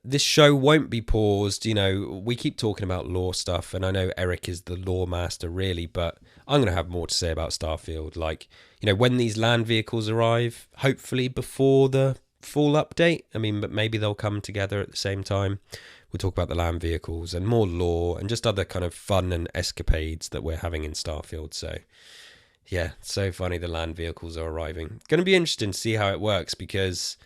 This show won't be paused. You know, we keep talking about lore stuff, and I know Eric is the lore master really, but I'm going to have more to say about Starfield. Like, you know, when these land vehicles arrive, hopefully before the full update. I mean, but maybe they'll come together at the same time. We'll talk about the land vehicles and more lore and just other kind of fun and escapades that we're having in Starfield. So yeah, so funny the land vehicles are arriving. Going to be interesting to see how it works, because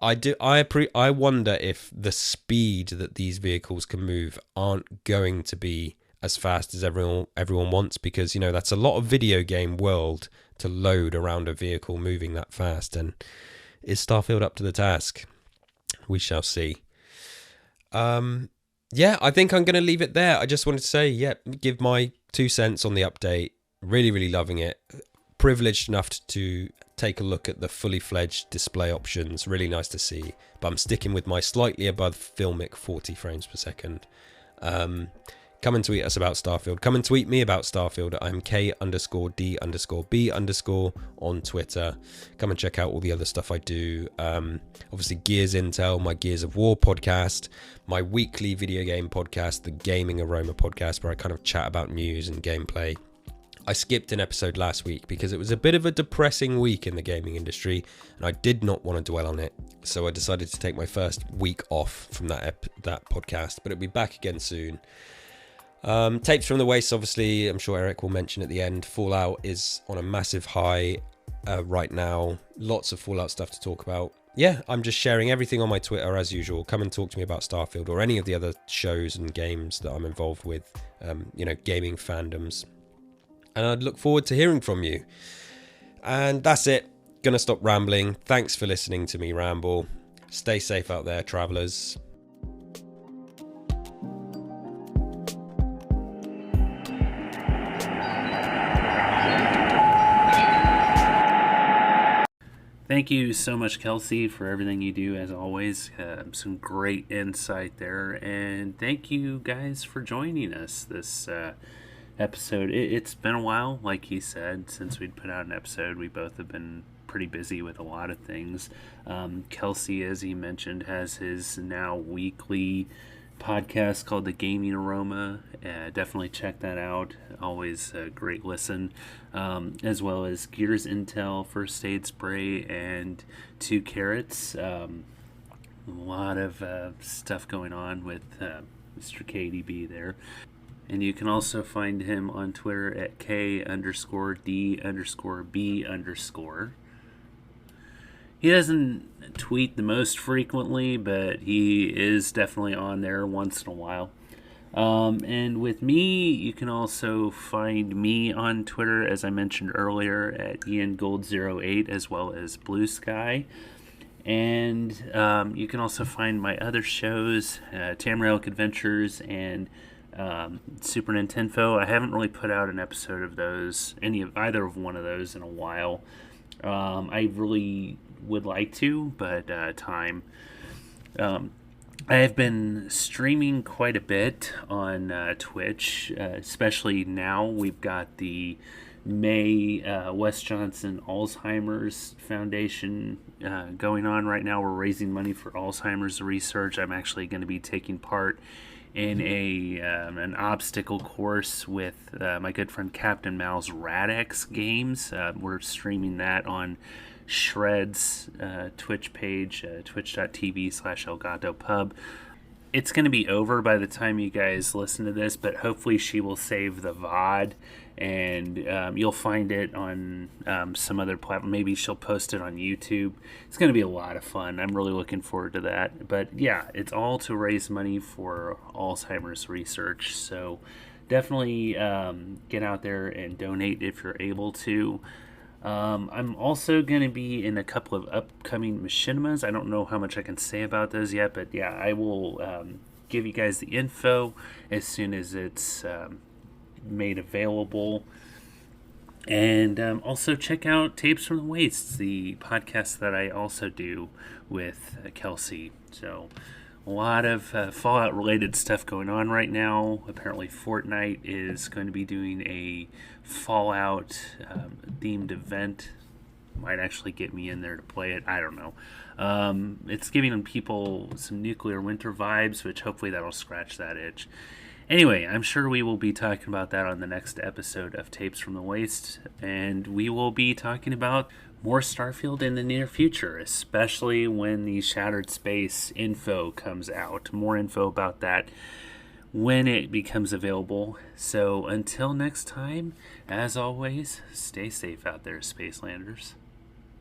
I wonder if the speed that these vehicles can move aren't going to be as fast as everyone wants, because, you know, that's a lot of video game world to load around a vehicle moving that fast. And is Starfield up to the task? We shall see. Yeah, I think I'm going to leave it there. I just wanted to say, give my 2 cents on the update. Really, really loving it. Privileged enough to take a look at the fully fledged display options. Really nice to see. But I'm sticking with my slightly above filmic 40 frames per second. Come and tweet us about Starfield. Come and tweet me about Starfield. I'm K_D_B_ on Twitter. Come and check out all the other stuff I do. Obviously, Gears Intel, my Gears of War podcast, my weekly video game podcast, the Gaming Aroma podcast, where I kind of chat about news and gameplay. I skipped an episode last week because it was a bit of a depressing week in the gaming industry, and I did not want to dwell on it. So I decided to take my first week off from that podcast, but it'll be back again soon. Tapes from the Waste, obviously, I'm sure Eric will mention at the end. Fallout is on a massive high right now. Lots of Fallout stuff to talk about. Yeah, I'm just sharing everything on my Twitter as usual. Come and talk to me about Starfield or any of the other shows and games that I'm involved with, gaming fandoms. And I'd look forward to hearing from you. And that's it. Gonna stop rambling. Thanks for listening to me ramble. Stay safe out there, travellers. Thank you so much, Kelsey, for everything you do, as always. Some great insight there. And thank you guys for joining us this episode. It's been a while, like he said, since we'd put out an episode. We both have been pretty busy with a lot of things. Kelsey, as he mentioned, has his now weekly podcast called The Gaming Aroma. Definitely check that out. Always a great listen. As well as Gears Intel, First Aid Spray, and 2 Carrots. A lot of stuff going on with Mr. KDB there. And you can also find him on Twitter at K_D_B_. He doesn't tweet the most frequently, but he is definitely on there once in a while. And with me, you can also find me on Twitter, as I mentioned earlier, at IanGold08, as well as Blue Sky. And you can also find my other shows, Tamrielic Adventures and Super Nintendo. I haven't really put out an episode of those, either of one of those, in a while. I really would like to, but time. I have been streaming quite a bit on Twitch, especially now. We've got the May Wes Johnson Alzheimer's Foundation going on right now. We're raising money for Alzheimer's research. I'm actually going to be taking part in an obstacle course with my good friend Captain Mal's Radx Games. We're streaming that on Shred's Twitch page, twitch.tv/ElgatoPub. It's going to be over by the time you guys listen to this, but hopefully she will save the VOD, and you'll find it on some other platform. Maybe she'll post it on YouTube. It's going to be a lot of fun. I'm really looking forward to that. But yeah, it's all to raise money for Alzheimer's research. So definitely get out there and donate if you're able to. I'm also going to be in a couple of upcoming machinimas. I don't know how much I can say about those yet, but yeah, I will give you guys the info as soon as it's made available. And also check out Tapes from the Wastes, the podcast that I also do with Kelsey. So A lot of Fallout-related stuff going on right now. Apparently Fortnite is going to be doing a Fallout-themed event. Might actually get me in there to play it. I don't know. It's giving people some nuclear winter vibes, which hopefully that'll scratch that itch. Anyway, I'm sure we will be talking about that on the next episode of Tapes from the Waste, and we will be talking about more Starfield in the near future, especially when the Shattered Space info comes out. More info about that when it becomes available. So until next time, as always, stay safe out there, Spacelanders.